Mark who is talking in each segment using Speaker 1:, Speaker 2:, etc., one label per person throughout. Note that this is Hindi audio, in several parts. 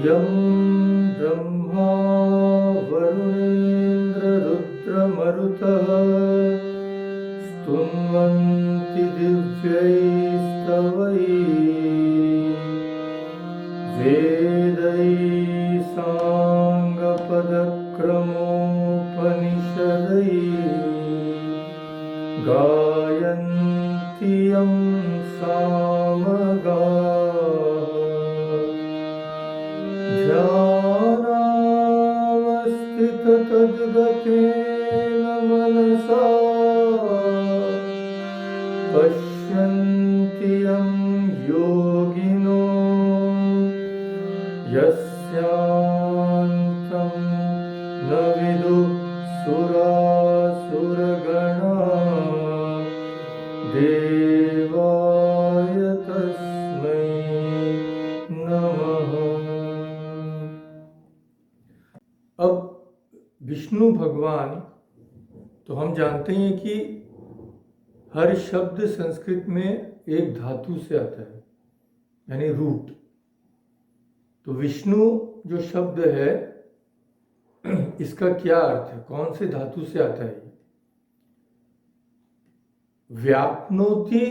Speaker 1: यं ब्रह्मा वरुणेन्द्ररुद्रमरुतः स्तुन्वन्ति दिव्यैस्तवैः वेदैः साङ्गपदक्रमोपनिषदैः गायन्ति यं सामगाः ध्यानावस्थिततद्गतेन मनसा पश्यन्ति यं योगिनो यस्यान्तं न विदुः सुरासुरगणाः देवाय तस्मै नमः। अब विष्णु भगवान, तो हम जानते हैं कि हर शब्द संस्कृत में एक धातु से आता है, यानी रूट। तो विष्णु जो शब्द है इसका क्या अर्थ है, कौन से धातु से आता है? व्याप्नोति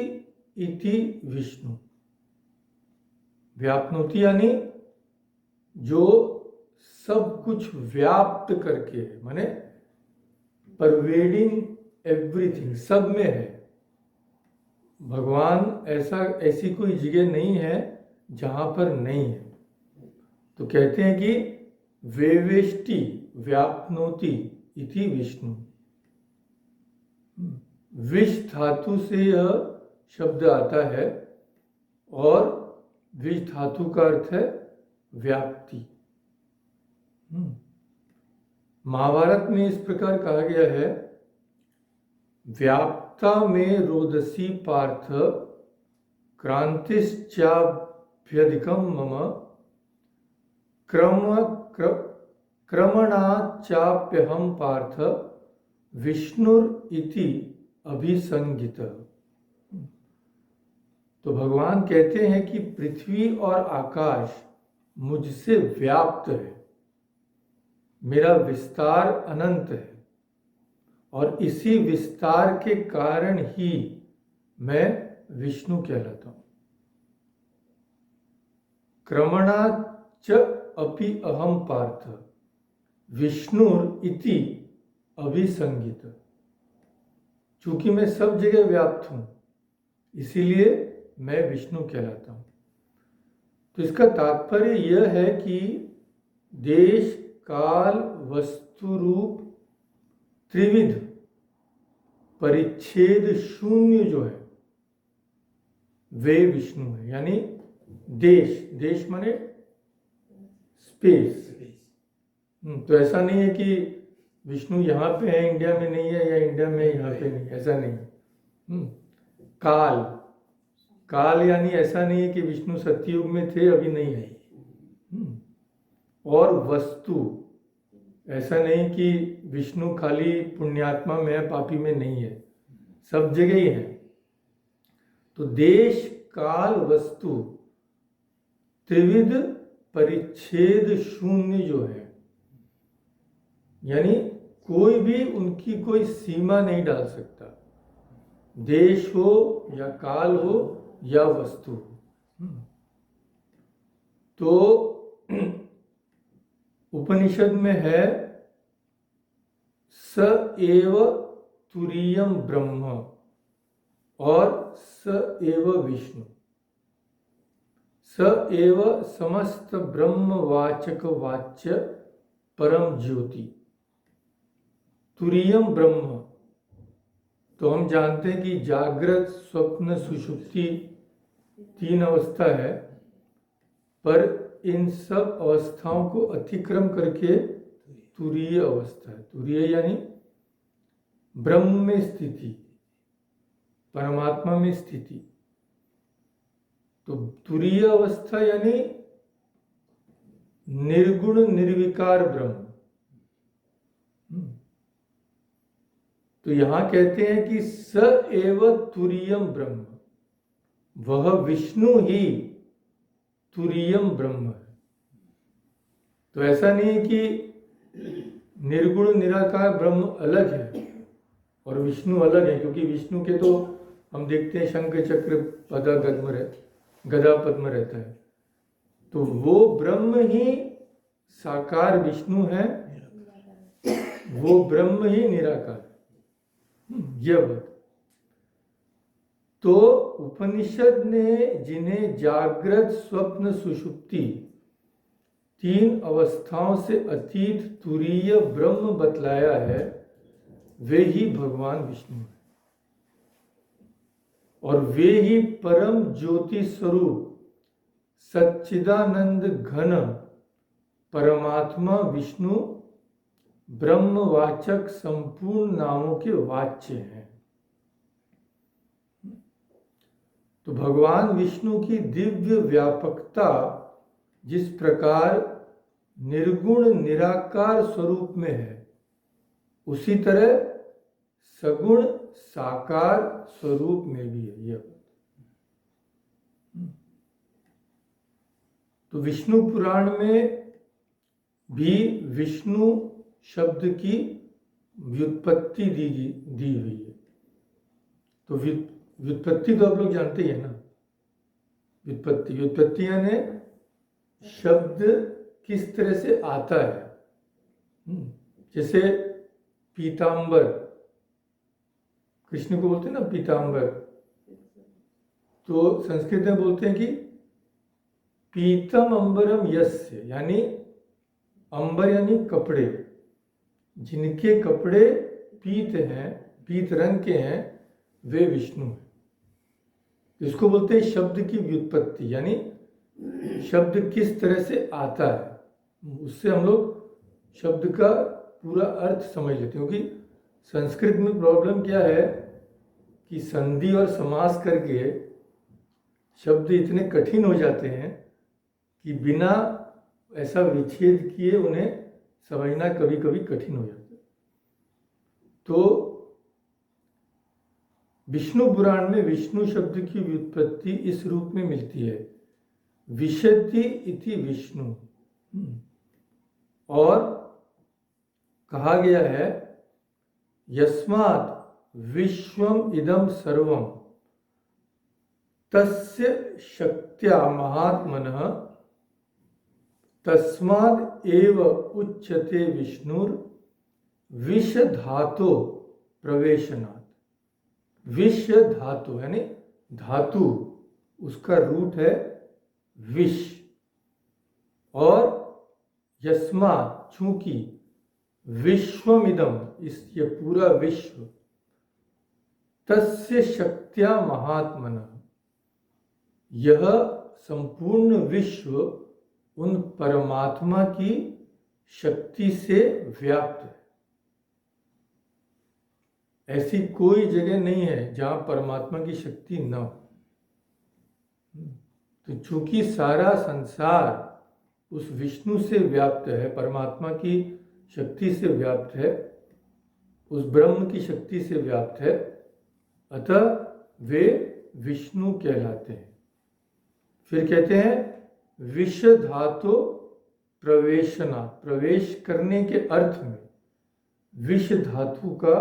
Speaker 1: इति विष्णु। व्याप्नोति यानी जो सब कुछ व्याप्त करके, माने परवेडिंग एवरीथिंग, सब में है। भगवान ऐसी कोई जगह नहीं है जहां पर नहीं है। तो कहते हैं कि वेवेष्टि व्याप्नोति इति विष्णु। विष धातु से यह शब्द आता है और विष धातु का अर्थ है व्याप्ति। महाभारत में इस प्रकार कहा गया है, व्याप्ता में रोदसी पार्थ क्रांतिश्चाभ्यधिकं मम क्रमणाचाप्यहं पार्थ विष्णुर इति अभिसंगित। तो भगवान कहते हैं कि पृथ्वी और आकाश मुझसे व्याप्त है, मेरा विस्तार अनंत है और इसी विस्तार के कारण ही मैं विष्णु कहलाता हूं। क्रमणाच अपि अहम पार्थ विष्णुर इति अभिसंगित। चूंकि मैं सब जगह व्याप्त हूं, इसीलिए मैं विष्णु कहलाता हूं। तो इसका तात्पर्य यह है कि देश काल वस्तु रूप त्रिविध परिच्छेद शून्य जो है वे विष्णु है। यानी देश माने स्पेस। तो ऐसा नहीं है कि विष्णु यहाँ पे है इंडिया में नहीं है, या इंडिया में यहाँ पे नहीं, ऐसा नहीं। काल यानी ऐसा नहीं है कि विष्णु सत्ययुग में थे अभी नहीं है। और वस्तु, ऐसा नहीं कि विष्णु खाली पुण्यात्मा में है, पापी में नहीं है, सब जगह ही है। तो देश काल वस्तु त्रिविध परिच्छेद शून्य जो है, यानी कोई भी उनकी कोई सीमा नहीं डाल सकता। देश हो या काल हो या वस्तु हो। तो उपनिषद में है स एव तुरीयम ब्रह्म और स एव विष्णु। स एव समस्त ब्रह्मवाचक वाच्य परम ज्योति। तुरीयम ब्रह्म, तो हम जानते हैं कि जागृत स्वप्न सुषुप्ति 3 अवस्था है, पर इन सब अवस्थाओं को अतिक्रम करके तुरीय अवस्था है। तुरीय यानी ब्रह्म में स्थिति, परमात्मा में स्थिति। तो तुरीय अवस्था यानी निर्गुण निर्विकार ब्रह्म। तो यहां कहते हैं कि स एव तुरीयम ब्रह्म, वह विष्णु ही तुरीयम ब्रह्म है। तो ऐसा नहीं है कि निर्गुण निराकार ब्रह्म अलग है और विष्णु अलग है, क्योंकि विष्णु के तो हम देखते हैं शंख चक्र गदा पद्म रहता है, तो वो ब्रह्म ही साकार विष्णु है, वो ब्रह्म ही निराकार है। यह बात। तो उपनिषद ने जिन्हें जागृत स्वप्न सुषुप्ति तीन अवस्थाओं से अतीत तुरीय ब्रह्म बतलाया है, वे ही भगवान विष्णु हैं और वे ही परम ज्योति स्वरूप सच्चिदानंद घन परमात्मा विष्णु ब्रह्मवाचक संपूर्ण नामों के वाच्य हैं। तो भगवान विष्णु की दिव्य व्यापकता जिस प्रकार निर्गुण निराकार स्वरूप में है, उसी तरह सगुण साकार स्वरूप में भी है। यह तो विष्णु पुराण में भी विष्णु शब्द की व्युत्पत्ति दी हुई है। तो व्युत्पत्ति तो आप लोग जानते ही है ना, व्युत्पत्ति यानी शब्द किस तरह से आता है। जैसे पीतांबर, कृष्ण को बोलते हैं ना पीतांबर, तो संस्कृत में बोलते हैं कि पीतम अंबरम यस्य, यानी अंबर यानी कपड़े, जिनके कपड़े पीत हैं, पीत रंग के हैं, वे विष्णु हैं। इसको बोलते हैं शब्द की व्युत्पत्ति, यानी शब्द किस तरह से आता है, उससे हम लोग शब्द का पूरा अर्थ समझ लेते हैं। क्योंकि संस्कृत में प्रॉब्लम क्या है कि संधि और समास करके शब्द इतने कठिन हो जाते हैं कि बिना ऐसा विच्छेद किए उन्हें समझना कभी कभी कठिन हो जाता है। तो विष्णु पुराण में विष्णु शब्द की व्युत्पत्ति इस रूप में मिलती है, विशति इति विष्णु, और कहा गया है यस्मात् विश्वम इदम सर्वम तस्य शक्त्या महात्मनः तस्माद् एव उच्यते विष्णुर विष धातो प्रवेशनात्। विष धातु यानी धातु, उसका रूट है विष, और यस्मात् चूंकि विश्वमिदम, इस ये पूरा विश्व, तस्य शक्त्या महात्मनः, यह संपूर्ण विश्व उन परमात्मा की शक्ति से व्याप्त है। ऐसी कोई जगह नहीं है जहां परमात्मा की शक्ति न हो। तो चूंकि सारा संसार उस विष्णु से व्याप्त है, परमात्मा की शक्ति से व्याप्त है, उस ब्रह्म की शक्ति से व्याप्त है, अतः वे विष्णु कहलाते हैं। फिर कहते हैं विष धातु प्रवेशना, प्रवेश करने के अर्थ में विष धातु का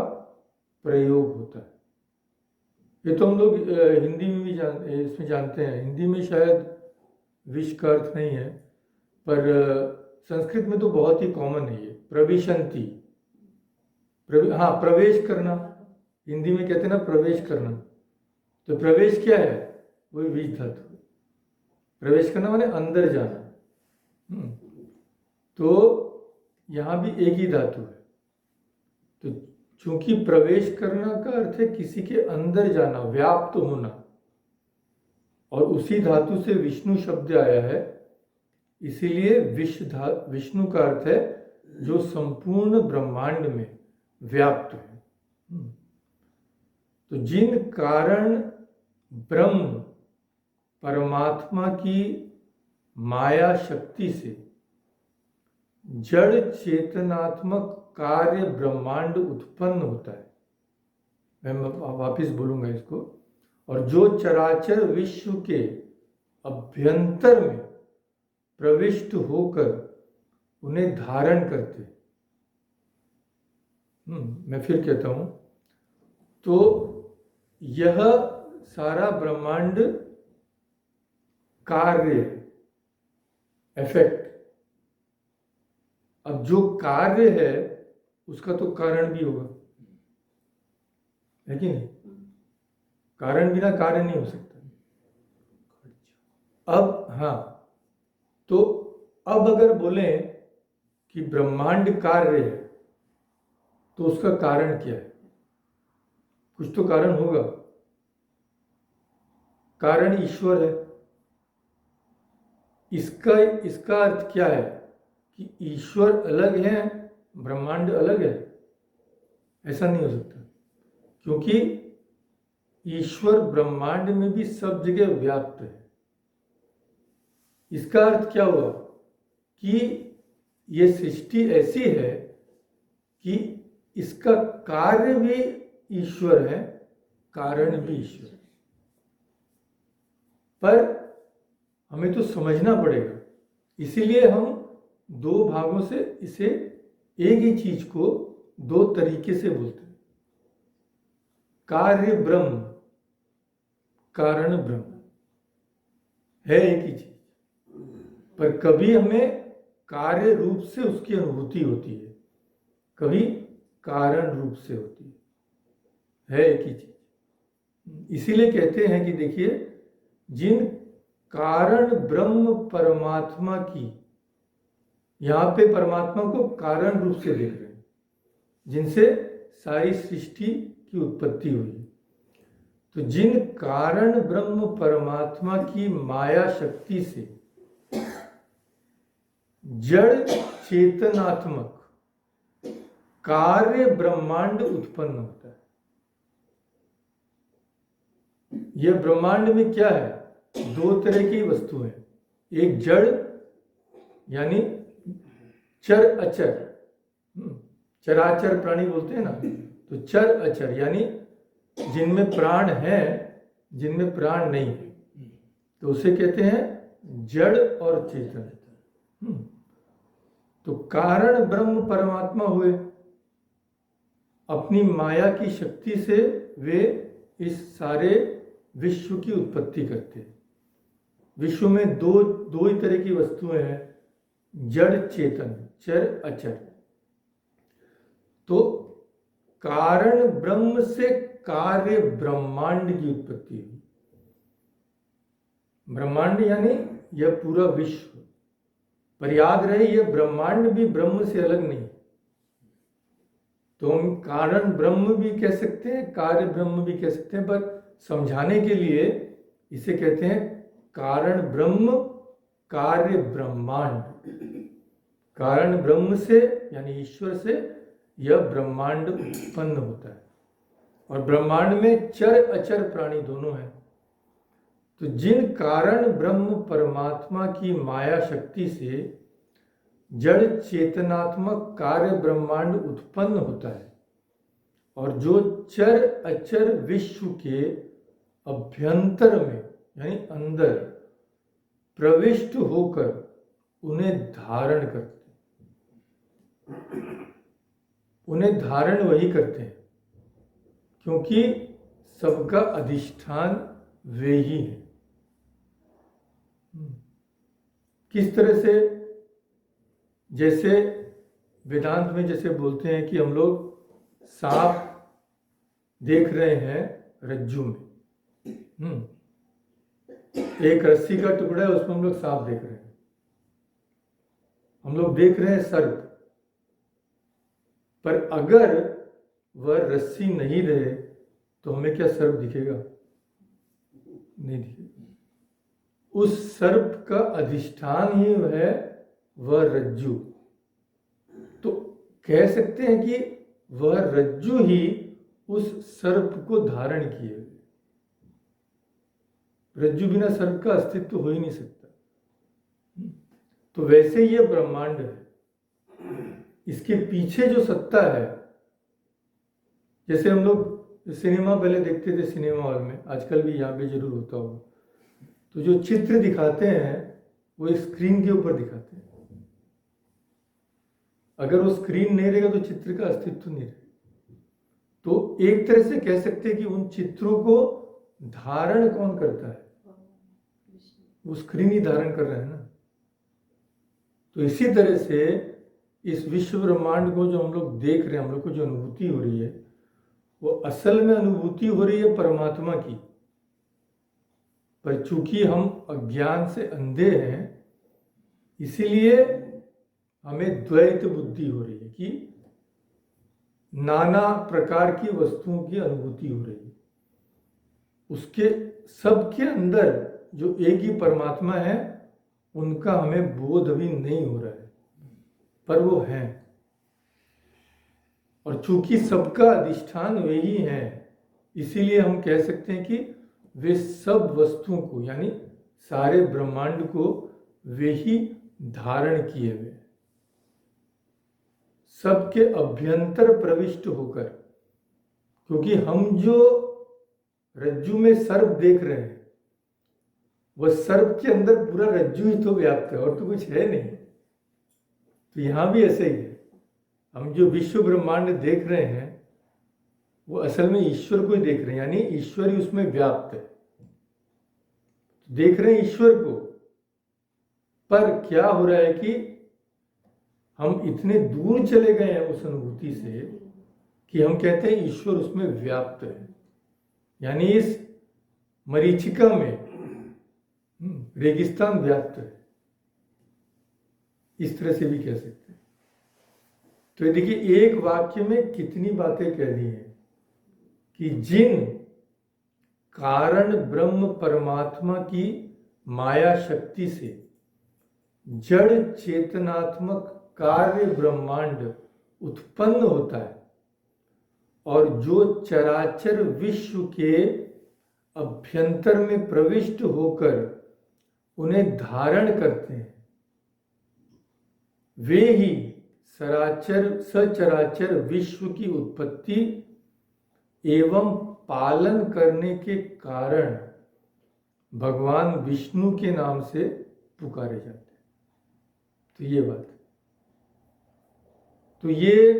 Speaker 1: प्रयोग होता है। ये तो हम लोग हिंदी में भी इसमें जानते हैं। हिंदी में शायद विष का अर्थ नहीं है, पर संस्कृत में तो बहुत ही कॉमन है ये, प्रविशंति, हाँ प्रवेश करना, हिंदी में कहते हैं ना प्रवेश करना। तो प्रवेश क्या है, वही विष धातु। प्रवेश करना माने अंदर जाना। तो यहाँ भी एक ही धातु है। तो चूंकि प्रवेश करना का अर्थ है किसी के अंदर जाना, व्याप्त होना, और उसी धातु से विष्णु शब्द आया है, इसीलिए विष्णु का अर्थ है जो संपूर्ण ब्रह्मांड में व्याप्त है। तो जिन कारण ब्रह्म परमात्मा की माया शक्ति से जड़ चेतनात्मक कार्य ब्रह्मांड उत्पन्न होता है, मैं वापिस बोलूंगा इसको, और जो चराचर विश्व के अभ्यंतर में प्रविष्ट होकर उन्हें धारण करते। मैं फिर कहता हूं, तो यह सारा ब्रह्मांड कार्य है, इफेक्ट। अब जो कार्य है उसका तो कारण भी होगा, है कि नहीं? कारण बिना कार्य नहीं हो सकता। अब हाँ, तो अब अगर बोले कि ब्रह्मांड कार्य है तो उसका कारण क्या है? कुछ तो कारण होगा। कारण ईश्वर है। इसका अर्थ क्या है कि ईश्वर अलग है, ब्रह्मांड अलग है? ऐसा नहीं हो सकता, क्योंकि ईश्वर ब्रह्मांड में भी सब जगह व्याप्त है। इसका अर्थ क्या हुआ कि ये सृष्टि ऐसी है कि इसका कार्य भी ईश्वर है, कारण भी ईश्वर है। पर हमें तो समझना पड़ेगा, इसीलिए हम दो भागों से इसे, एक ही चीज को दो तरीके से बोलते हैं। कार्य ब्रह्म, कारण ब्रह्म है एक ही चीज, पर कभी हमें कार्य रूप से उसकी अनुभूति होती है, कभी कारण रूप से होती है एक ही चीज। इसीलिए कहते हैं कि देखिए, जिन कारण ब्रह्म परमात्मा की, यहां पे परमात्मा को कारण रूप से देख रहे हैं, जिनसे सारी सृष्टि की उत्पत्ति हुई। तो जिन कारण ब्रह्म परमात्मा की माया शक्ति से जड़ चेतनात्मक कार्य ब्रह्मांड उत्पन्न होता है। यह ब्रह्मांड में क्या है? दो तरह की वस्तु है, एक जड़ यानी चर अचर, चराचर प्राणी बोलते हैं ना, तो चर अचर यानी जिनमें प्राण है, जिनमें प्राण नहीं है, तो उसे कहते हैं जड़ और चेतन। तो कारण ब्रह्म परमात्मा हुए, अपनी माया की शक्ति से वे इस सारे विश्व की उत्पत्ति करते हैं। विश्व में दो ही तरह की वस्तुएं हैं, जड़ चेतन, चर अचर। तो कारण ब्रह्म से कार्य ब्रह्मांड की उत्पत्ति हुई। ब्रह्मांड यानी यह पूरा विश्व, पर याद रहे यह ब्रह्मांड भी ब्रह्म से अलग नहीं। तो हम कारण ब्रह्म भी कह सकते हैं, कार्य ब्रह्म भी कह सकते हैं, पर समझाने के लिए इसे कहते हैं कारण ब्रह्म, कार्य ब्रह्मांड। कारण ब्रह्म से यानी ईश्वर से यह ब्रह्मांड उत्पन्न होता है, और ब्रह्मांड में चर अचर प्राणी दोनों हैं। तो जिन कारण ब्रह्म परमात्मा की माया शक्ति से जड़ चेतनात्मक कार्य ब्रह्मांड उत्पन्न होता है, और जो चर अचर विश्व के अभ्यंतर में यानी अंदर प्रविष्ट होकर उन्हें धारण करते हैं। उन्हें धारण वही करते हैं क्योंकि सबका अधिष्ठान वे ही है। किस तरह से? जैसे वेदांत में जैसे बोलते हैं कि हम लोग सांप देख रहे हैं रज्जू में, एक रस्सी का टुकड़ा है, उसमें हम लोग सांप देख रहे हैं। हम लोग देख रहे हैं सर्प, पर अगर वह रस्सी नहीं रहे तो हमें क्या सर्प दिखेगा? नहीं दिखेगा। उस सर्प का अधिष्ठान ही है वह रज्जु। तो कह सकते हैं कि वह रज्जु ही उस सर्प को धारण किए। रज्जु बिना सर्प का अस्तित्व हो ही नहीं सकता। तो वैसे ही यह ब्रह्मांड है, इसके पीछे जो सत्ता है, जैसे हम लोग सिनेमा पहले देखते थे सिनेमा हॉल में, आजकल भी यहाँ पे जरूर होता होगा, तो जो चित्र दिखाते हैं वो स्क्रीन के ऊपर दिखाते हैं। अगर वो स्क्रीन नहीं रहेगा तो चित्र का अस्तित्व नहीं रहेगा। तो एक तरह से कह सकते हैं कि उन चित्रों को धारण कौन करता है? वो स्क्रीन ही धारण कर रहा है ना। तो इसी तरह से इस विश्व ब्रह्मांड को जो हम लोग देख रहे हैं, हम लोग को जो अनुभूति हो रही है, वो असल में अनुभूति हो रही है परमात्मा की। पर चूंकि हम अज्ञान से अंधे हैं, इसीलिए हमें द्वैत बुद्धि हो रही है कि नाना प्रकार की वस्तुओं की अनुभूति हो रही है। उसके सबके अंदर जो एक ही परमात्मा है, उनका हमें बोध भी नहीं हो रहा है, पर वो है। और चूंकि सबका अधिष्ठान वे ही है, इसीलिए हम कह सकते हैं कि वे सब वस्तुओं को, यानी सारे ब्रह्मांड को वे ही धारण किए हुए, सबके अभ्यंतर प्रविष्ट होकर। क्योंकि हम जो रज्जु में सर्प देख रहे हैं, वह सर्प के अंदर पूरा रज्जु ही तो व्याप्त है, और तो कुछ है नहीं। तो यहां भी ऐसे ही है। हम जो विश्व ब्रह्मांड देख रहे हैं, वो असल में ईश्वर को ही देख रहे हैं, यानी ईश्वर ही उसमें व्याप्त है। देख रहे हैं ईश्वर को, पर क्या हो रहा है कि हम इतने दूर चले गए हैं उस अनुभूति से कि हम कहते हैं ईश्वर उसमें व्याप्त है। यानी इस मरीचिका में रेगिस्तान व्याप्त है, इस तरह से भी कह सकते हैं। तो ये देखिए, एक वाक्य में कितनी बातें कह दी हैं कि जिन कारण ब्रह्म परमात्मा की माया शक्ति से जड़ चेतनात्मक कार्य ब्रह्मांड उत्पन्न होता है, और जो चराचर विश्व के अभ्यंतर में प्रविष्ट होकर उन्हें धारण करते हैं, वे ही सचराचर विश्व की उत्पत्ति एवं पालन करने के कारण भगवान विष्णु के नाम से पुकारे जाते हैं। तो ये बात, तो ये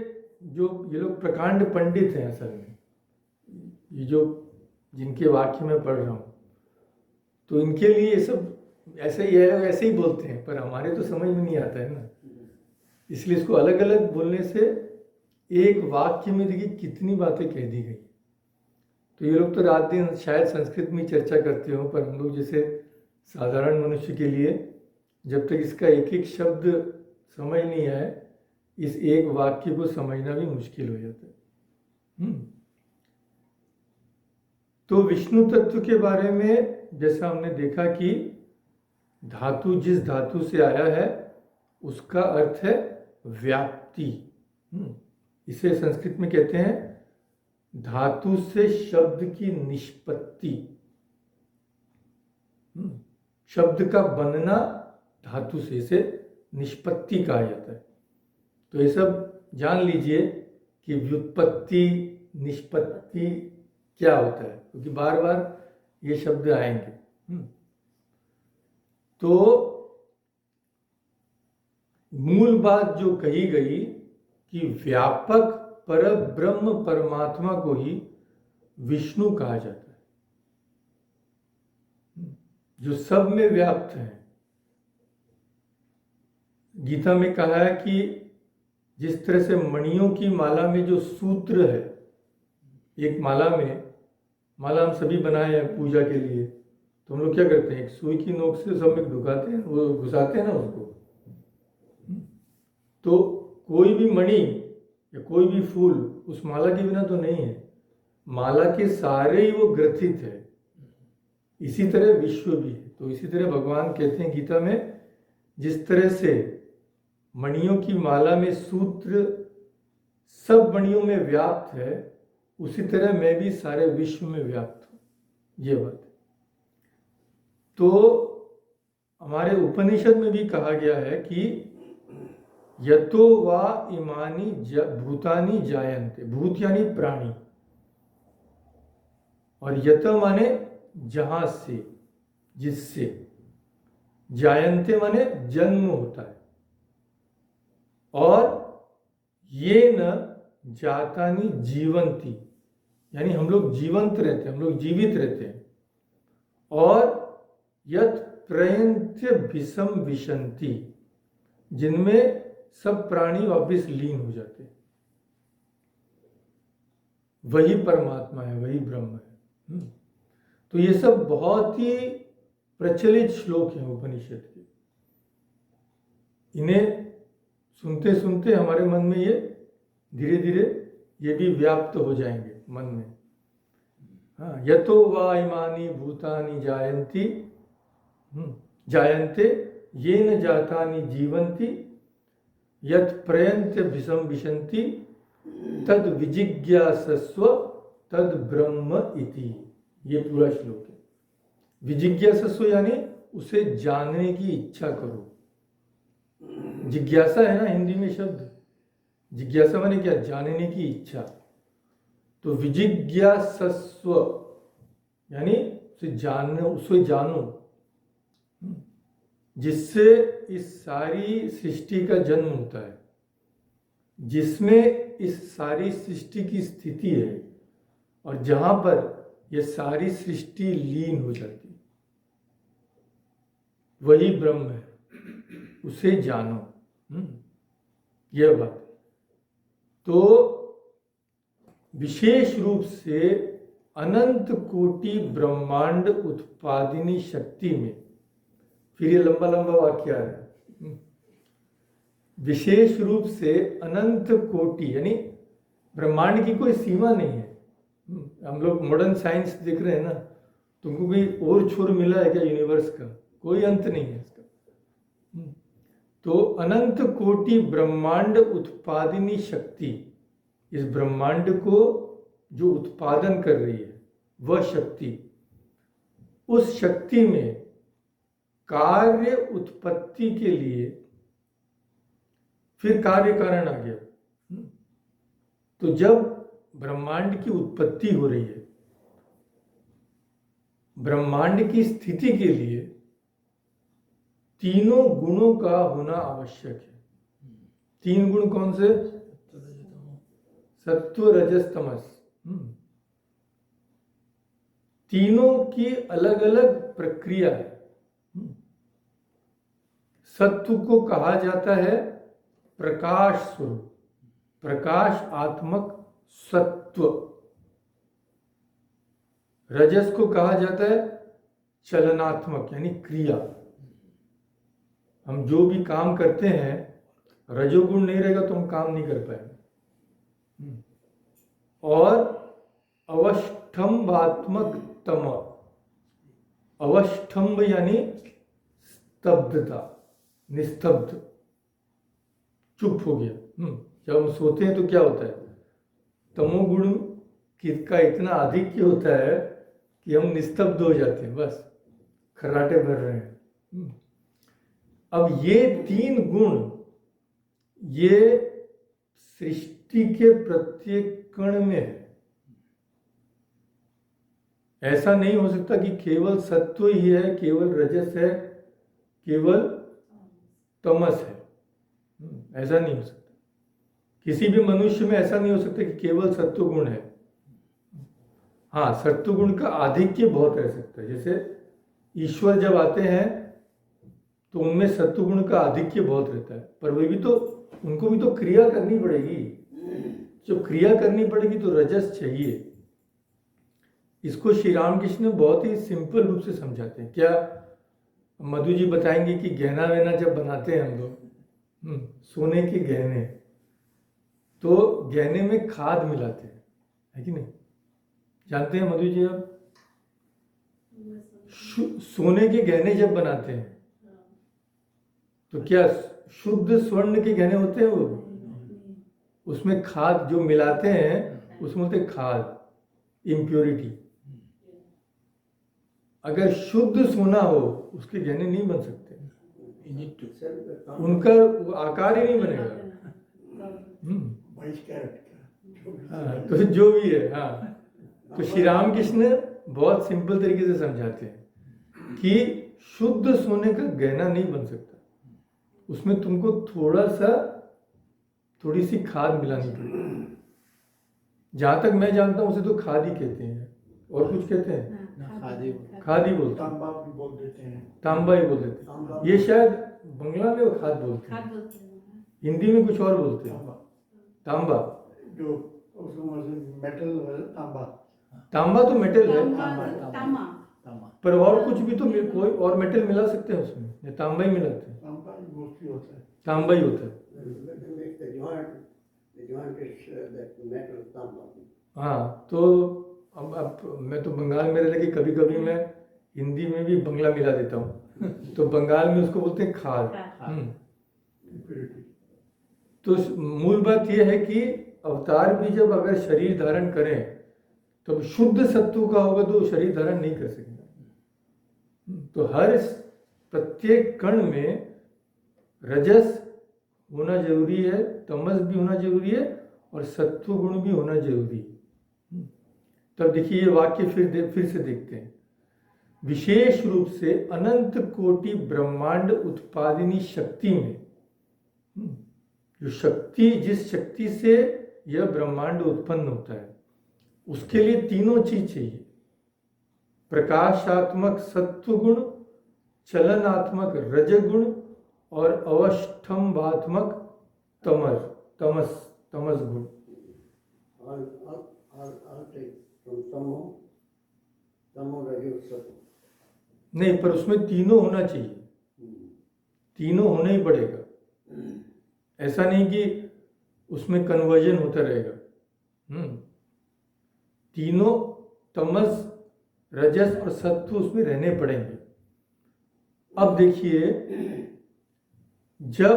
Speaker 1: लोग प्रकांड पंडित हैं असल में, ये जो जिनके वाक्य में पढ़ रहा हूँ, तो इनके लिए ये सब ऐसे ही है, वैसे ही बोलते हैं, पर हमारे तो समझ में नहीं आता है ना। इसलिए इसको अलग अलग बोलने से एक वाक्य में देखिए कितनी बातें कह दी गई। तो ये लोग तो रात दिन शायद संस्कृत में चर्चा करते हो, पर हम लोग जैसे साधारण मनुष्य के लिए जब तक इसका एक एक शब्द समझ नहीं आए, इस एक वाक्य को समझना भी मुश्किल हो जाता है। तो विष्णु तत्व के बारे में जैसा हमने देखा कि धातु जिस धातु से आया है उसका अर्थ है व्याप्ति। इसे संस्कृत में कहते हैं धातु से शब्द की निष्पत्ति। शब्द का बनना धातु से, इसे निष्पत्ति कहा जाता है। तो ये सब जान लीजिए कि व्युत्पत्ति निष्पत्ति क्या होता है, क्योंकि बार बार ये शब्द आएंगे। तो मूल बात जो कही गई कि व्यापक पर ब्रह्म परमात्मा को ही विष्णु कहा जाता है, जो सब में व्याप्त है। गीता में कहा है कि जिस तरह से मणियों की माला में जो सूत्र है, एक माला हम सभी बनाए हैं पूजा के लिए, तो हम लोग क्या करते हैं, एक सुई की नोक से सब में ढुकाते हैं, वो घुसाते हैं ना उसको। तो कोई भी मणि या कोई भी फूल उस माला के बिना तो नहीं है, माला के सारे ही वो ग्रथित है। इसी तरह विश्व भी है। तो इसी तरह भगवान कहते हैं गीता में, जिस तरह से मणियों की माला में सूत्र सब मणियों में व्याप्त है, उसी तरह मैं भी सारे विश्व में व्याप्त हूं। ये बात। तो हमारे उपनिषद में भी कहा गया है कि यतो वा इमानी भूतानि जायन्ते, भूत यानी प्राणी, और यत माने जहां से, जिससे, जायन्ते माने जन्म होता है, और ये न जातानि जीवंती, यानी हम लोग जीवंत रहते हैं, हम लोग जीवित रहते हैं, और यत प्रयंत्य विषम विशंति, जिनमें सब प्राणी वापिस लीन हो जाते हैं। वही परमात्मा है, वही ब्रह्म है। तो ये सब बहुत ही प्रचलित श्लोक हैं उपनिषद के। इन्हें सुनते सुनते हमारे मन में ये धीरे धीरे ये भी व्याप्त हो जाएंगे मन में। हाँ, यतो वा इमानि भूतानि जायन्ति जायन्ते येन जातानि जीवन्ति यत् प्रयन्त्य विषम विशन्ति तद विजिज्ञासस्व तद ब्रह्म इति। ये पूरा श्लोक है। विजिज्ञासस्व यानी उसे जानने की इच्छा करो। जिज्ञासा है ना हिंदी में शब्द, जिज्ञासा माने क्या? जानने की इच्छा। तो विजिज्ञासस्व यानी उसे जानो, जिससे इस सारी सृष्टि का जन्म होता है, जिसमें इस सारी सृष्टि की स्थिति है, और जहां पर यह सारी सृष्टि लीन हो जाती, वही ब्रह्म है, उसे जानो। यह बात। तो विशेष रूप से अनंत कोटि ब्रह्मांड उत्पादिनी शक्ति में, फिर ये लंबा लंबा वाक्य है, विशेष रूप से अनंत कोटि यानी ब्रह्मांड की कोई सीमा नहीं है। हम लोग मॉडर्न साइंस देख रहे हैं ना, तुमको कोई और छोर मिला है क्या यूनिवर्स का? कोई अंत नहीं है इसका। तो अनंत कोटि ब्रह्मांड उत्पादिनी शक्ति, इस ब्रह्मांड को जो उत्पादन कर रही है वह शक्ति, उस शक्ति में कार्य उत्पत्ति के लिए फिर कार्य कारण आ गया। तो जब ब्रह्मांड की उत्पत्ति हो रही है, ब्रह्मांड की स्थिति के लिए तीनों गुणों का होना आवश्यक है। तीन गुण कौन से? सत्व रजस तमस। तीनों की अलग अलग प्रक्रिया है। सत्व को कहा जाता है प्रकाश स्वरूप, प्रकाश आत्मक सत्व। रजस को कहा जाता है चलनात्मक यानी क्रिया। हम जो भी काम करते हैं, रजोगुण नहीं रहेगा तो हम काम नहीं कर पाएंगे। और अवष्ठम्भात्मक तम, अवष्ठम्भ यानी स्तब्धता, निस्तब्ध, चुप हो गया। जब हम सोते हैं तो क्या होता है? तमोगुण का इतना अधिक होता है कि हम निस्तब्ध हो जाते हैं, बस खर्राटे भर रहे हैं। अब ये तीन गुण, ये सृष्टि के प्रत्येक कण में है। ऐसा नहीं हो सकता कि केवल सत्व ही है, केवल रजस है, केवल तमस है। ऐसा नहीं हो सकता। किसी भी मनुष्य में ऐसा नहीं हो सकता कि केवल सत्व गुण है। हाँ, सत्व गुण का आधिक्य बहुत रह सकता है। जैसे ईश्वर जब आते हैं तो उनमें सत्व गुण का आधिक्य बहुत रहता है, पर वे भी तो, उनको भी तो क्रिया करनी पड़ेगी। जब क्रिया करनी पड़ेगी तो रजस चाहिए। इसको श्री रामकृष्ण बहुत ही सिंपल रूप से समझाते हैं। क्या मधु जी बताएंगे कि गहना वहना जब बनाते हैं हम लोग, सोने के गहने, तो गहने में खाद मिलाते हैं, है कि नहीं? जानते हैं मधु जी आप? सोने के गहने जब बनाते हैं तो क्या शुद्ध स्वर्ण के गहने होते हैं? वो उसमें खाद जो मिलाते हैं उसमें होते खाद, इम्प्योरिटी। अगर शुद्ध सोना हो उसके गहने नहीं बन सकते, उनका आकार ही नहीं बनेगा। तो जो भी है, हाँ, तो श्री रामकृष्ण बहुत सिंपल तरीके से समझाते हैं कि शुद्ध सोने का गहना नहीं बन सकता, उसमें तुमको थोड़ा सा थोड़ी सी खाद मिलानी पड़ेगी। जहाँ तक मैं जानता हूँ उसे तो खाद ही कहते हैं, और कुछ कहते हैं? खाद ही बोलते हैं,
Speaker 2: तांबा भी बोल देते हैं।
Speaker 1: तांबा ही बोल देते हैं। ये शायद बंगला में वो खाद बोलते हैं, हिंदी में कुछ और बोलते हैं। तांबा,
Speaker 2: जो उसको मेटल तांबा,
Speaker 1: तांबा तो मेटल है,
Speaker 3: तामा
Speaker 1: पर और कुछ भी तो कोई और मेटल मिला सकते हैं उसमें, या तांबा ही मिलाते हैं?
Speaker 2: तांबा मोस्टली होता है।
Speaker 1: तांबा ही होता है। हाँ, तो अब मैं तो बंगाल में रह के कभी कभी मैं हिंदी में भी बंगला मिला देता हूँ, तो बंगाल में उसको बोलते हैं खाद। तो मूल बात यह है कि अवतार भी जब अगर शरीर धारण करें तो शुद्ध सत्व का होगा तो शरीर धारण नहीं कर सकेगा। तो हर प्रत्येक कण में रजस होना जरूरी है, तमस भी होना जरूरी है, और सत्व गुण भी होना जरूरी है। तब देखिए ये वाक्य फिर से देखते हैं। विशेष रूप से अनंत कोटि ब्रह्मांड उत्पादिनी शक्ति में, जो शक्ति, जिस शक्ति से यह ब्रह्मांड उत्पन्न होता है, उसके लिए तीनों चीज चाहिए। प्रकाशात्मक सत्व गुण, चलनात्मक रजगुण, और अवष्ठम्भात्मक तमस गुण। नहीं, पर उसमें तीनों होना चाहिए, तीनों होना ही पड़ेगा। ऐसा नहीं कि उसमें कन्वर्जन होता रहेगा। तीनों तमस, रजस और सत्व उसमें रहने पड़ेंगे। अब देखिए, जब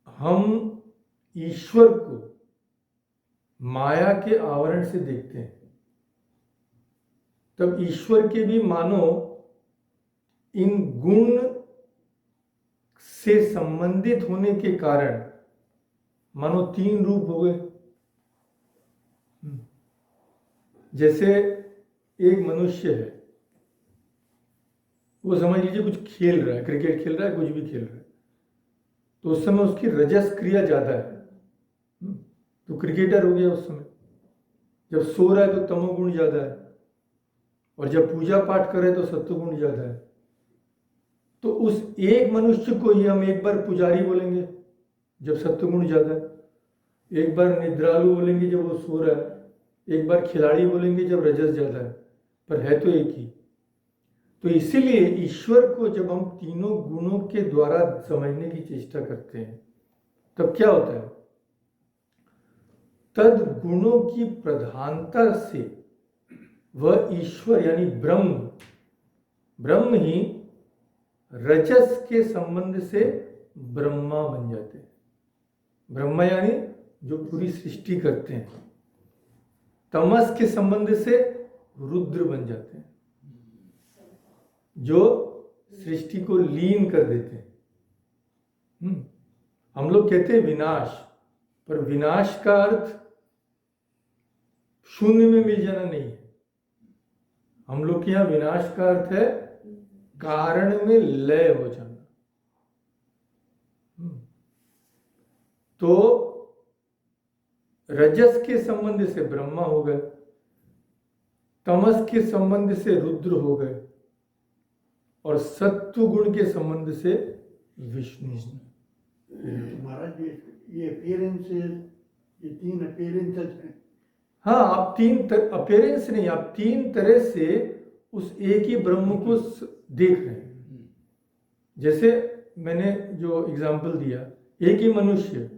Speaker 1: हम ईश्वर को माया के आवरण से देखते हैं, तब ईश्वर के भी मानो इन गुण से संबंधित होने के कारण मानो तीन रूप हो गए। जैसे एक मनुष्य है, वो समझ लीजिए कुछ खेल रहा है, क्रिकेट खेल रहा है, कुछ भी खेल रहा है, तो उस समय उसकी रजस क्रिया ज्यादा है, तो क्रिकेटर हो गया उस समय। जब सो रहा है तो तमोगुण ज्यादा है, और जब पूजा पाठ करे तो सत्वगुण ज्यादा है। तो उस एक मनुष्य को ही हम एक बार पुजारी बोलेंगे जब सत्वगुण ज्यादा है, एक बार निद्रालु बोलेंगे जब वो सो रहा है, एक बार खिलाड़ी बोलेंगे जब रजस ज्यादा है, पर है तो एक ही। तो इसीलिए ईश्वर को जब हम तीनों गुणों के द्वारा समझने की चेष्टा करते हैं, तब क्या होता है? तद गुणों की प्रधानता से वह ईश्वर यानी ब्रह्म ही रजस के संबंध से ब्रह्मा बन जाते हैं। ब्रह्मा यानी जो पूरी सृष्टि करते हैं। तमस के संबंध से रुद्र बन जाते हैं, जो सृष्टि को लीन कर देते हैं। हम लोग कहते हैं विनाश, पर विनाश का अर्थ शून्य में मिल जाना नहीं है। हम लोग के यहां विनाश का अर्थ है कारण में लय हो जाना। तो रजस के संबंध से ब्रह्मा हो गए, तमस के संबंध से रुद्र हो गए, और सत्व गुण के संबंध से विष्णु।
Speaker 2: महाराज ये अपीयरेंसेस, ये तीन अपीयरेंसेस हैं।
Speaker 1: हाँ, आप अपीयरेंस नहीं, आप तीन तरह से उस एक ही ब्रह्म को देख रहे हैं। जैसे मैंने जो एग्जाम्पल दिया, एक ही मनुष्य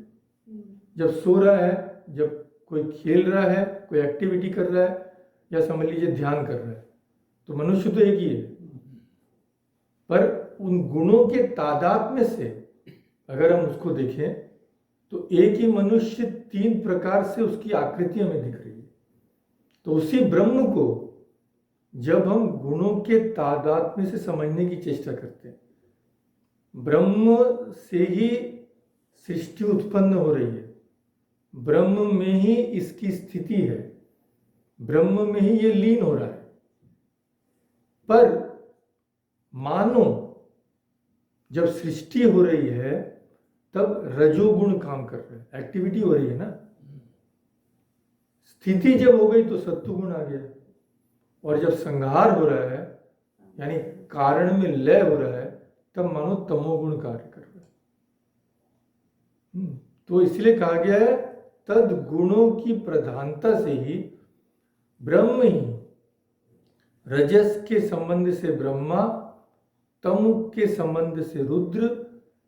Speaker 1: जब सो रहा है, जब कोई खेल रहा है, कोई एक्टिविटी कर रहा है, या समझ लीजिए ध्यान कर रहा है, तो मनुष्य तो एक ही है। पर उन गुणों के तादात्म्य से अगर हम उसको देखें तो एक ही मनुष्य तीन प्रकार से उसकी आकृति हमें दिख रही है। तो उसी ब्रह्म को जब हम गुणों के तादात्म्य से समझने की चेष्टा करते हैं, ब्रह्म से ही सृष्टि उत्पन्न हो रही है, ब्रह्म में ही इसकी स्थिति है, ब्रह्म में ही ये लीन हो रहा है। पर मानो जब सृष्टि हो रही है तब रजोगुण काम कर रहा है, एक्टिविटी हो रही है ना। स्थिति जब हो गई तो सत्वगुण आ गया, और जब संहार हो रहा है यानी कारण में लय हो रहा है तब मानो तमोगुण कार्य कर रहा है। तो इसलिए कहा गया है तद गुणों की प्रधानता से ही ब्रह्म ही रजस के संबंध से ब्रह्मा, तम के संबंध से रुद्र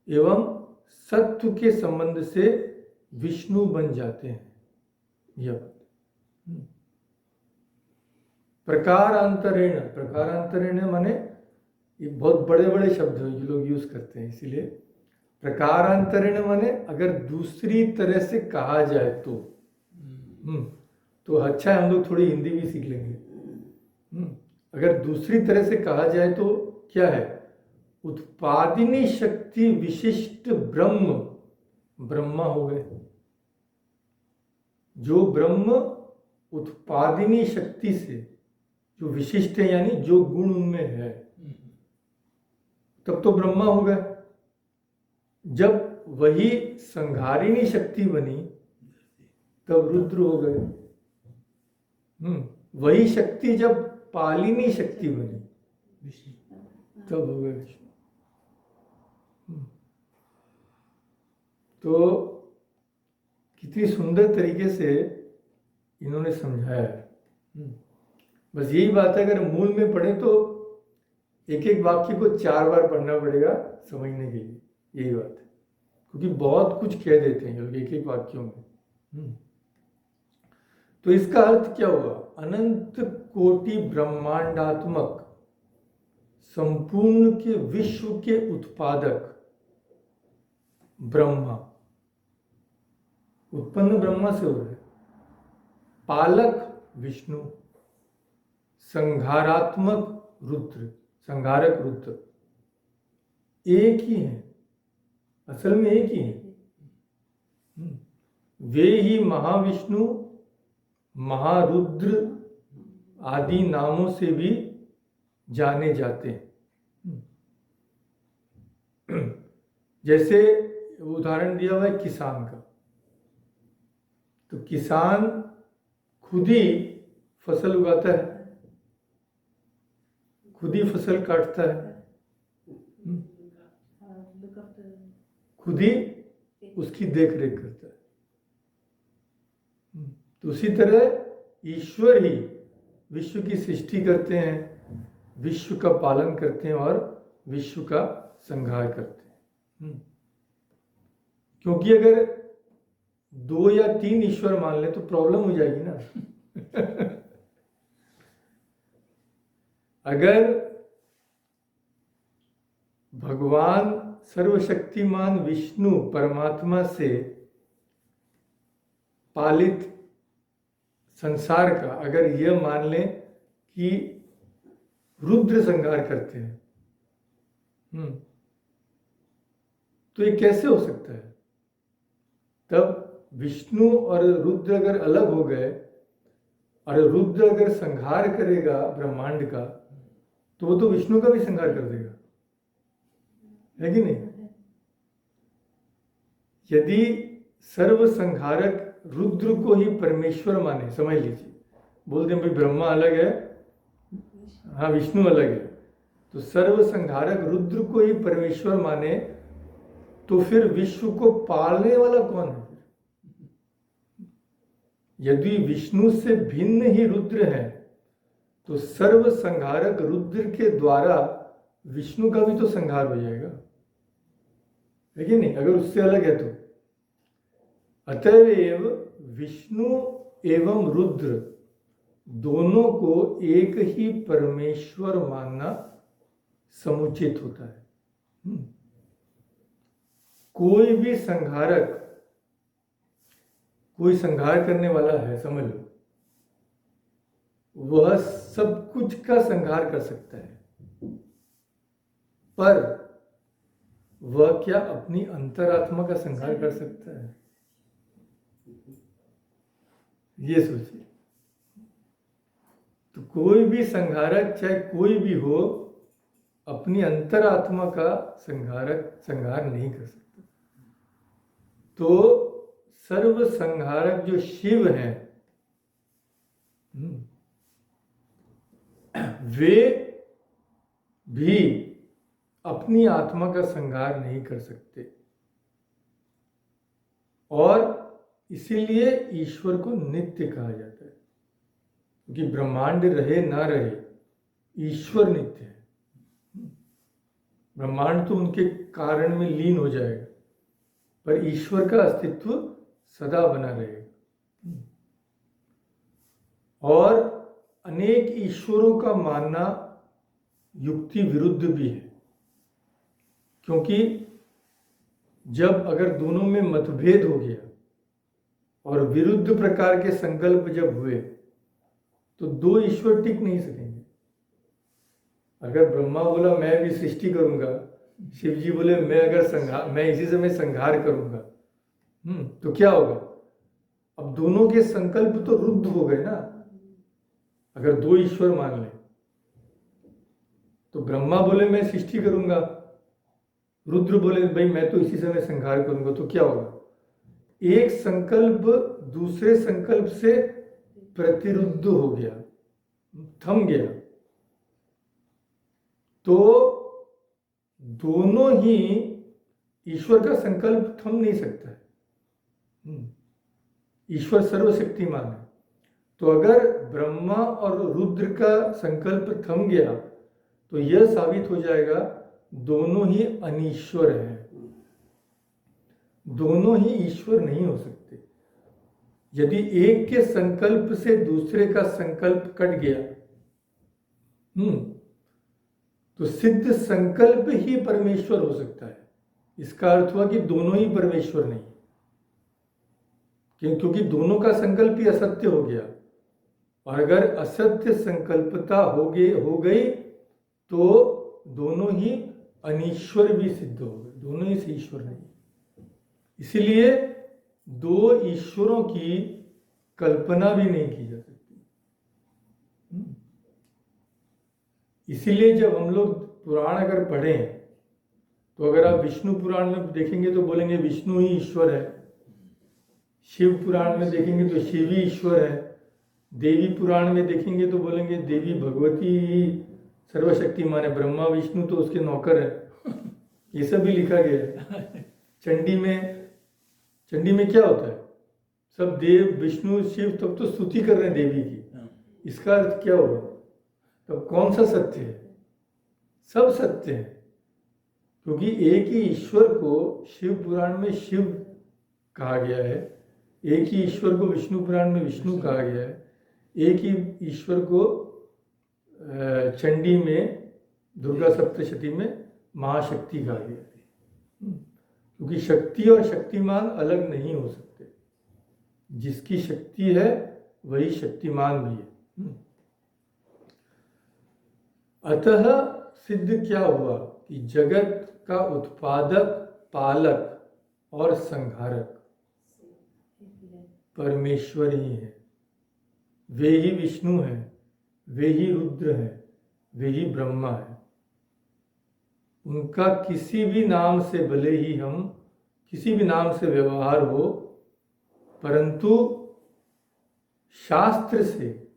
Speaker 1: एवं सत्व के संबंध से विष्णु बन जाते हैं। यह प्रकारांतरेण, प्रकारांतरेण माने ये बहुत बड़े बड़े शब्द हैं ये लोग यूज करते हैं, इसीलिए प्रकारांतरेण माने अगर दूसरी तरह से कहा जाए तो अच्छा है हम लोग थोड़ी हिंदी भी सीख लेंगे। अगर दूसरी तरह से कहा जाए तो क्या है, उत्पादिनी शक्ति विशिष्ट ब्रह्म ब्रह्मा हो गए। जो ब्रह्म उत्पादिनी शक्ति से जो विशिष्ट है यानी जो गुण उनमें है तब तो ब्रह्मा हो गए। जब वही संहारिणी शक्ति बनी तब रुद्र हो गए। वही शक्ति जब पालिनी शक्ति बनी तब हो गए विष्णु। तो कितनी सुंदर तरीके से इन्होंने समझाया है। बस यही बात है, अगर मूल में पढ़े तो एक एक वाक्य को 4 बार पढ़ना पड़ेगा समझने के लिए, यही बात है, क्योंकि बहुत कुछ कह देते हैं लोग एक एक वाक्यों में। तो इसका अर्थ क्या हुआ, अनंत कोटि ब्रह्मांडात्मक संपूर्ण के विश्व के उत्पादक ब्रह्मा, उत्पन्न ब्रह्मा से हो रहे, पालक विष्णु, संहारात्मक रुद्र, संहारक रुद्र, एक ही है, असल में एक ही है। वे ही महाविष्णु, महारुद्र आदि नामों से भी जाने जाते हैं। जैसे उदाहरण दिया हुआ है किसान का, तो किसान खुद ही फसल उगाता है, खुद ही फसल काटता है, खुद ही उसकी देख रेख करता है। तो उसी तरह ईश्वर ही विश्व की सृष्टि करते हैं, विश्व का पालन करते हैं और विश्व का संहार करते हैं। क्योंकि अगर 2 या 3 ईश्वर मान ले तो प्रॉब्लम हो जाएगी ना। अगर भगवान सर्वशक्तिमान विष्णु परमात्मा से पालित संसार का अगर यह मान लें कि रुद्र संहार करते हैं, तो ये कैसे हो सकता है? तब विष्णु और रुद्र अगर अलग हो गए और रुद्र अगर संहार करेगा ब्रह्मांड का तो वो तो विष्णु का भी संहार कर देगा, है कि नहीं? यदि सर्व संहारक रुद्र को ही परमेश्वर माने, समझ लीजिए, बोलते हैं भाई ब्रह्मा अलग है, हाँ विष्णु अलग है, तो सर्व संहारक रुद्र को ही परमेश्वर माने तो फिर विश्व को पालने वाला कौन है? यदि विष्णु से भिन्न ही रुद्र है तो सर्व संहारक रुद्र के द्वारा विष्णु का भी तो संहार हो जाएगा, है कि नहीं? अगर उससे अलग है तो अतएव विष्णु एवं रुद्र दोनों को एक ही परमेश्वर मानना समुचित होता है। कोई भी संहारक, कोई संहार करने वाला है, समझ लो, वह सब कुछ का संहार कर सकता है, पर वह क्या अपनी अंतरात्मा का संहार कर सकता है? ये सोचिए। तो कोई भी संहारक चाहे कोई भी हो अपनी अंतरात्मा का संहार नहीं कर सकता। तो सर्व संहारक जो शिव हैं वे भी अपनी आत्मा का संहार नहीं कर सकते और इसीलिए ईश्वर को नित्य कहा जाता है, क्योंकि ब्रह्मांड रहे ना रहे ईश्वर नित्य है। ब्रह्मांड तो उनके कारण में लीन हो जाएगा पर ईश्वर का अस्तित्व सदा बना रहेगा। और अनेक ईश्वरों का मानना युक्ति विरुद्ध भी है, क्योंकि जब अगर दोनों में मतभेद हो गया और विरुद्ध प्रकार के संकल्प जब हुए तो दो ईश्वर टिक नहीं सकेंगे। अगर ब्रह्मा बोला मैं भी सृष्टि करूंगा, शिव जी बोले मैं इसी समय संहार करूंगा, तो क्या होगा? अब दोनों के संकल्प तो रुद्ध हो गए ना। अगर दो ईश्वर मान लें तो ब्रह्मा बोले मैं सृष्टि करूंगा, रुद्र बोले भाई मैं तो इसी समय संहार करूंगा, तो क्या होगा? एक संकल्प दूसरे संकल्प से प्रतिरुद्ध हो गया, थम गया। तो दोनों ही ईश्वर का संकल्प थम नहीं सकता है। ईश्वर सर्वशक्तिमान है, तो अगर ब्रह्मा और रुद्र का संकल्प थम गया तो यह साबित हो जाएगा दोनों ही अनीश्वर हैं, दोनों ही ईश्वर नहीं हो सकते। यदि एक के संकल्प से दूसरे का संकल्प कट गया तो सिद्ध संकल्प ही परमेश्वर हो सकता है। इसका अर्थ हुआ कि दोनों ही परमेश्वर नहीं, क्योंकि दोनों का संकल्प ही असत्य हो गया। और अगर असत्य संकल्पता हो गई तो दोनों ही अनीश्वर भी सिद्ध हो गए, दोनों ही से ईश्वर नहीं। इसीलिए दो ईश्वरों की कल्पना भी नहीं की जा सकती। इसीलिए जब हम लोग पुराण अगर पढ़ें तो अगर आप विष्णु पुराण में देखेंगे तो बोलेंगे विष्णु ही ईश्वर है, शिव पुराण में देखेंगे तो शिव ही ईश्वर है, देवी पुराण में देखेंगे तो बोलेंगे देवी भगवती ही सर्वशक्तिमान है, ब्रह्मा विष्णु तो उसके नौकर है। ये सब भी लिखा गया है। चंडी में क्या होता है? सब देव विष्णु शिव तब तो स्तुति कर रहे हैं देवी की। इसका अर्थ क्या हुआ? तब कौन सा सत्य है? सब सत्य है, क्योंकि एक ही ईश्वर को शिव पुराण में शिव कहा गया है, एक ही ईश्वर को विष्णु पुराण में विष्णु कहा गया है, एक ही ईश्वर को चंडी में दुर्गा सप्तशती में महाशक्ति कहा गया है। क्योंकि शक्ति और शक्तिमान अलग नहीं हो सकते, जिसकी शक्ति है वही शक्तिमान भी है। अतः सिद्ध क्या हुआ कि जगत का उत्पादक, पालक और संहारक परमेश्वर ही है। वे ही विष्णु हैं, वे ही रुद्र हैं, वे ही ब्रह्मा है। उनका किसी भी नाम से, भले ही हम किसी भी नाम से व्यवहार हो, परंतु शास्त्र से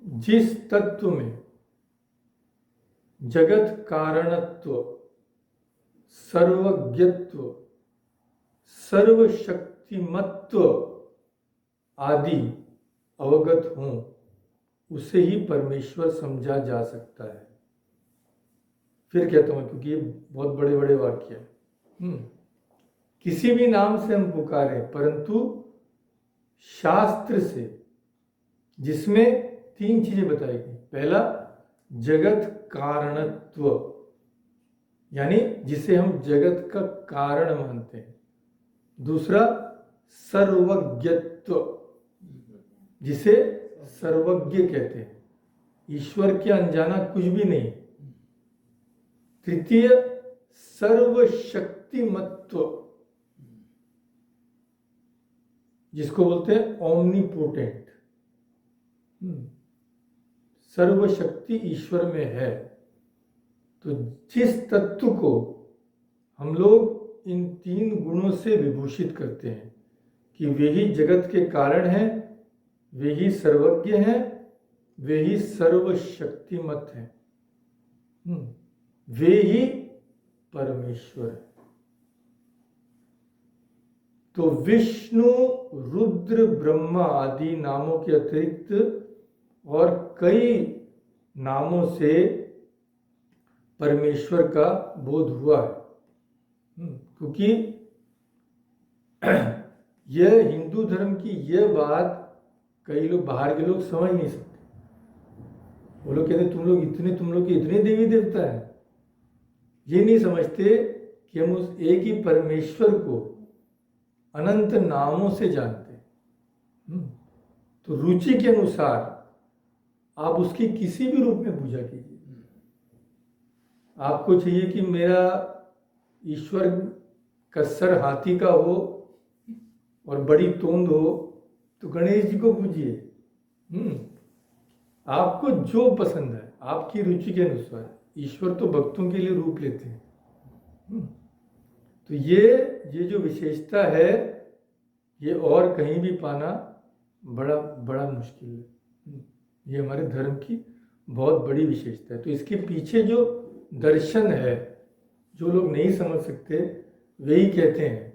Speaker 1: जिस तत्व में जगत कारणत्व, सर्वज्ञत्व, सर्वशक्तिमत्व आदि अवगत हों, उसे ही परमेश्वर समझा जा सकता है। फिर कहता हूं, क्योंकि ये बहुत बड़े बड़े वाक्य हैं। किसी भी नाम से हम पुकारें, परंतु शास्त्र से, जिसमें तीन चीजें बताई गई। पहला, जगत कारणत्व, यानी जिसे हम जगत का कारण मानते हैं। दूसरा, सर्वज्ञत्व, जिसे सर्वज्ञ कहते हैं, ईश्वर के अनजाना कुछ भी नहीं। तृतीय, सर्वशक्तिमत्व, जिसको बोलते हैं ओमनीपोटेंट। सर्वशक्ति ईश्वर में है। तो जिस तत्व को हम लोग इन 3 गुणों से विभूषित करते हैं कि वे ही जगत के कारण हैं, वे ही सर्वज्ञ हैं, वे ही सर्वशक्तिमत हैं, वे ही परमेश्वर हैं। तो विष्णु, रुद्र, ब्रह्मा आदि नामों के अतिरिक्त और कई नामों से परमेश्वर का बोध हुआ है, क्योंकि यह हिंदू धर्म की यह बात कई लोग, बाहर के लोग समझ नहीं सकते। वो लोग कहते तुम लोग के इतने देवी देवता हैं। ये नहीं समझते कि हम उस एक ही परमेश्वर को अनंत नामों से जानते हैं। तो रुचि के अनुसार आप उसकी किसी भी रूप में पूजा कीजिए। आपको चाहिए कि मेरा ईश्वर का सर हाथी का हो और बड़ी तोंद हो, तो गणेश जी को पूजिए। आपको जो पसंद है, आपकी रुचि के अनुसार। ईश्वर तो भक्तों के लिए रूप लेते हैं। तो ये जो विशेषता है, ये और कहीं भी पाना बड़ा मुश्किल है। ये हमारे धर्म की बहुत बड़ी विशेषता है। तो इसके पीछे जो दर्शन है, जो लोग नहीं समझ सकते, वही कहते हैं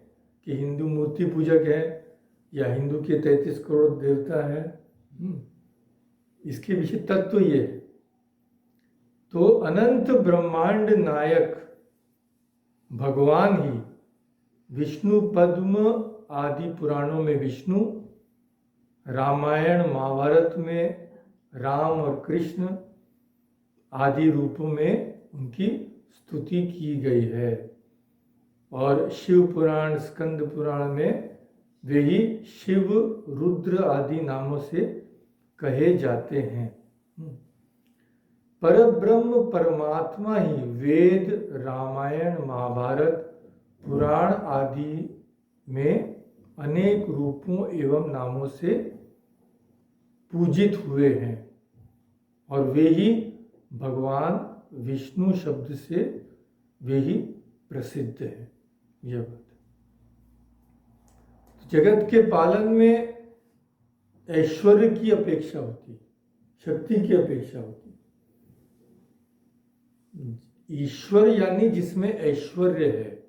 Speaker 1: कि हिंदू मूर्ति पूजक है या हिंदू के 33 करोड़ देवता है। इसके पीछे तत्व तो ये है। तो अनंत ब्रह्मांड नायक भगवान ही विष्णु, पद्म आदि पुराणों में विष्णु, रामायण महाभारत में राम और कृष्ण आदि रूपों में उनकी स्तुति की गई है, और शिव पुराण, स्कंद पुराण में वे ही शिव, रुद्र आदि नामों से कहे जाते हैं। परब्रह्म परमात्मा ही वेद, रामायण, महाभारत, पुराण आदि में अनेक रूपों एवं नामों से पूजित हुए हैं, और वे ही भगवान विष्णु शब्द से वे ही प्रसिद्ध है। यह बात जगत के पालन में ऐश्वर्य की अपेक्षा होती है, शक्ति की अपेक्षा होती है। ईश्वर यानी जिसमें ऐश्वर्य है।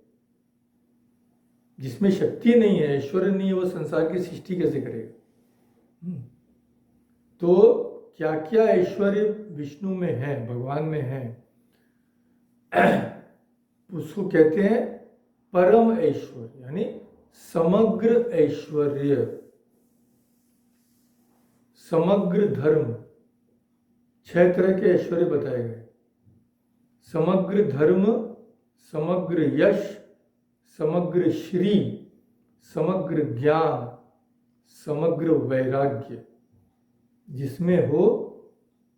Speaker 1: जिसमें शक्ति नहीं है, ऐश्वर्य नहीं है, वो संसार की सृष्टि कैसे करेगा? तो क्या क्या ऐश्वर्य विष्णु में है, भगवान में है, उसको कहते हैं परम ऐश्वर्य, यानी समग्र ऐश्वर्य, समग्र धर्म। 6 तरह के ऐश्वर्य बताए गए। समग्र धर्म, समग्र यश, समग्र श्री, समग्र ज्ञान, समग्र वैराग्य, जिसमें हो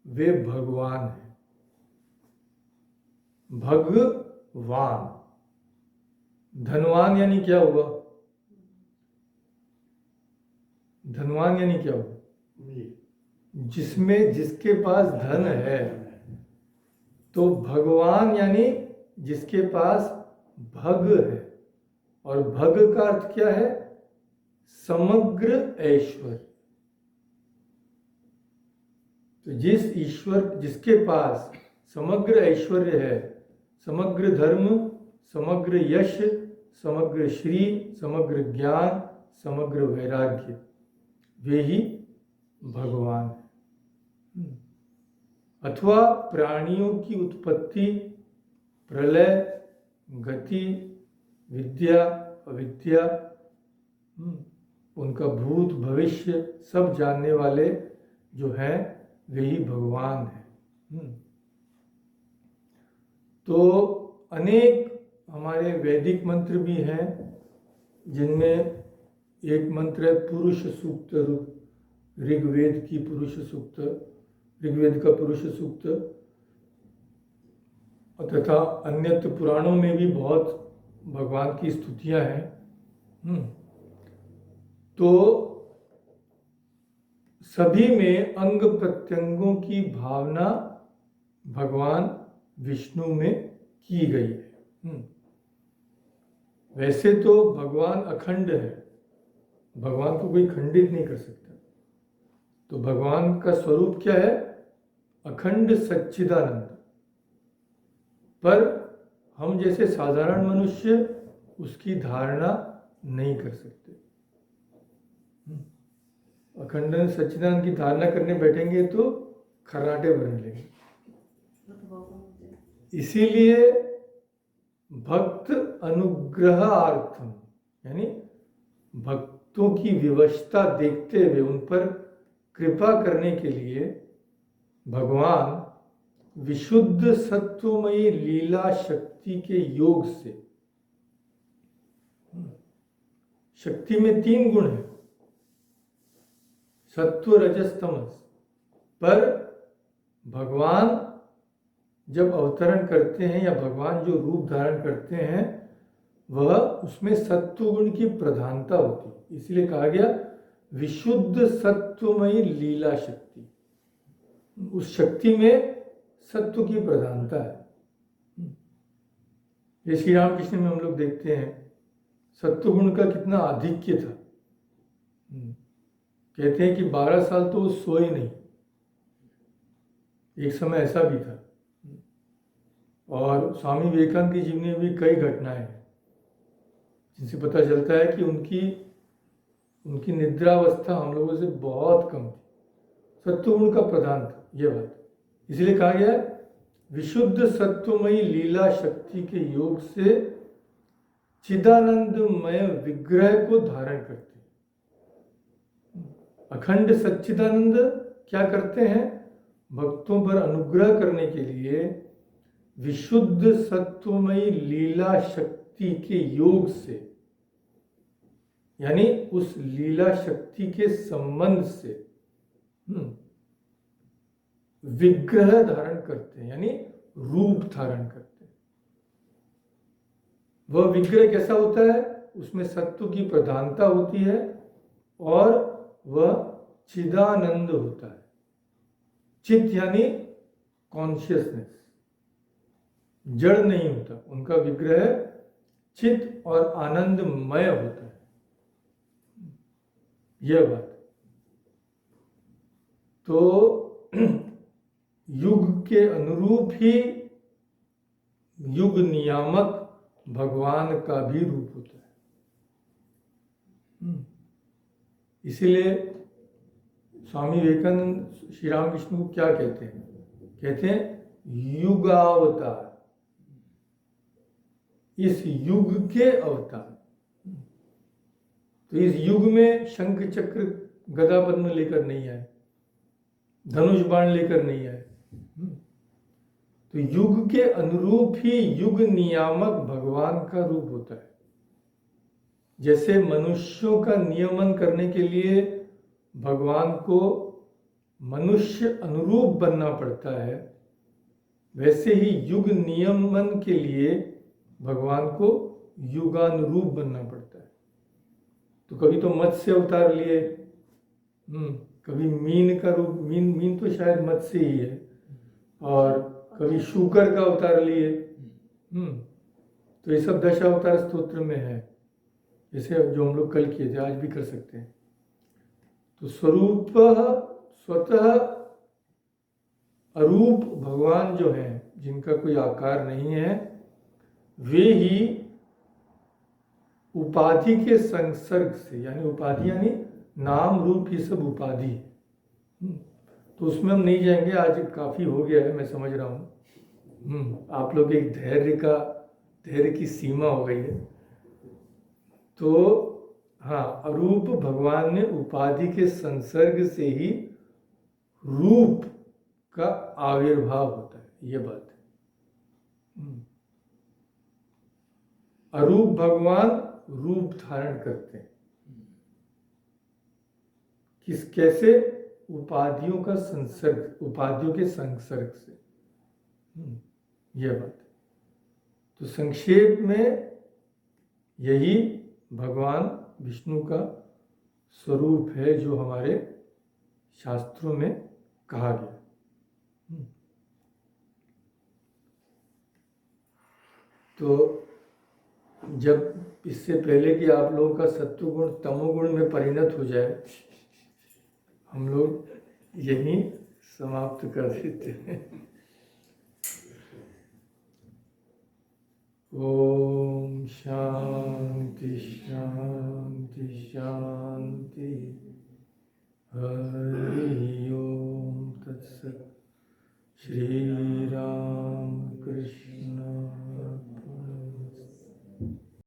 Speaker 1: वे भगवान हैं। भगवान। धनवान यानी क्या हुआ? धनवान यानी क्या हुआ? जिसमें, जिसके पास धन है। तो भगवान यानी जिसके पास भग है, और भग का अर्थ क्या है? समग्र ऐश्वर्य। तो जिस ईश्वर, जिसके पास समग्र ऐश्वर्य है, समग्र धर्म, समग्र यश, समग्र श्री, समग्र ज्ञान, समग्र वैराग्य, वे ही भगवान है। अथवा प्राणियों की उत्पत्ति, प्रलय, गति, विद्या, अविद्या, उनका भूत भविष्य सब जानने वाले जो हैं, वे ही भगवान हैं। तो अनेक हमारे वैदिक मंत्र भी हैं, जिनमें एक मंत्र है पुरुष सूक्त, ऋग्वेद की पुरुष सूक्त, ऋग्वेद का पुरुष सूक्त, तथा अन्यत्र पुराणों में भी बहुत भगवान की स्तुतियां हैं। तो सभी में अंग प्रत्यंगों की भावना भगवान विष्णु में की गई है। वैसे तो भगवान अखंड है, भगवान को कोई खंडित नहीं कर सकता। तो भगवान का स्वरूप क्या है? अखंड सच्चिदानंद। पर हम जैसे साधारण मनुष्य उसकी धारणा नहीं कर सकते। अखंड सच्चिदानंद की धारणा करने बैठेंगे तो खर्राटे भरने लगेंगे। इसीलिए भक्त अनुग्रहार्थम, यानी भक्तों की विवशता देखते हुए उन पर कृपा करने के लिए भगवान विशुद्ध सत्वमयी लीला शक्ति के योग से, शक्ति में 3 गुण हैं, सत्व रजस तमस, पर भगवान जब अवतरण करते हैं या भगवान जो रूप धारण करते हैं वह उसमें सत्व गुण की प्रधानता होती है। इसलिए कहा गया विशुद्ध सत्वमयी लीला शक्ति। उस शक्ति में सत्व की प्रधानता है। ये श्री रामकृष्ण में हम लोग देखते हैं सत्व गुण का कितना आधिक्य था। कहते हैं कि 12 साल तो वो सोए नहीं। एक समय ऐसा भी था। और स्वामी विवेकानंद की जीवनी में भी कई घटनाएं हैं जिनसे पता चलता है कि उनकी निद्रावस्था हम लोगों से बहुत कम थी। सत्वगुण का प्रधान था ये बात। इसलिए कहा गया विशुद्ध सत्वमयी लीला शक्ति के योग से चिदानंदमय विग्रह को धारण करते हैं। अखंड सच्चिदानंद क्या करते हैं? भक्तों पर अनुग्रह करने के लिए विशुद्ध सत्वमयी लीला शक्ति के योग से, यानी उस लीला शक्ति के संबंध से विग्रह धारण करते हैं, यानी रूप धारण करते हैं। वह विग्रह कैसा होता है? उसमें सत्व की प्रधानता होती है और वह चिदानंद होता है। चित यानी कॉन्शियसनेस, जड़ नहीं होता। उनका विग्रह चित और आनंदमय होता है। यह बात। तो युग के अनुरूप ही युग नियामक भगवान का भी रूप होता है। इसीलिए स्वामी विवेकानंद श्री रामकृष्ण को क्या कहते हैं? कहते हैं युगावतार, इस युग के अवतार। तो इस युग में शंख चक्र गदा पद्म लेकर नहीं आए, धनुष बाण लेकर नहीं आए। तो युग के अनुरूप ही युग नियामक भगवान का रूप होता है। जैसे मनुष्यों का नियमन करने के लिए भगवान को मनुष्य अनुरूप बनना पड़ता है, वैसे ही युग नियमन के लिए भगवान को युगानुरूप बनना पड़ता है। तो कभी तो मत्स्य अवतार लिए, कभी मीन का रूप, मीन तो शायद मत्स्य ही है, और कभी शूकर का अवतार लिए। तो ये सब दशावतार स्तोत्र में है, जैसे जो हम लोग कल किए थे, आज भी कर सकते हैं। तो स्वरूप स्वतः अरूप भगवान जो हैं, जिनका कोई आकार नहीं है, वे ही उपाधि के संसर्ग से, यानी उपाधि यानी नाम रूप, ये सब उपाधि है। तो उसमें हम नहीं जाएंगे, आज काफ़ी हो गया है, मैं समझ रहा हूँ। आप लोग एक धैर्य की सीमा हो गई है। तो हाँ, अरूप भगवान ने उपाधि के संसर्ग से ही रूप का आविर्भाव होता है, ये बात है। अरूप भगवान रूप धारण करते हैं। कैसे? उपाधियों का संसर्ग, उपाधियों के संसर्ग से। यह बात है। तो संक्षेप में यही भगवान विष्णु का स्वरूप है जो हमारे शास्त्रों में कहा गया। तो जब इससे पहले कि आप लोगों का सत्वगुण तमोगुण में परिणत हो जाए, हम लोग यहीं समाप्त कर देते हैं। ओम शांति शांति शांति। हरि ओम तत्सत। श्री राम कृष्ण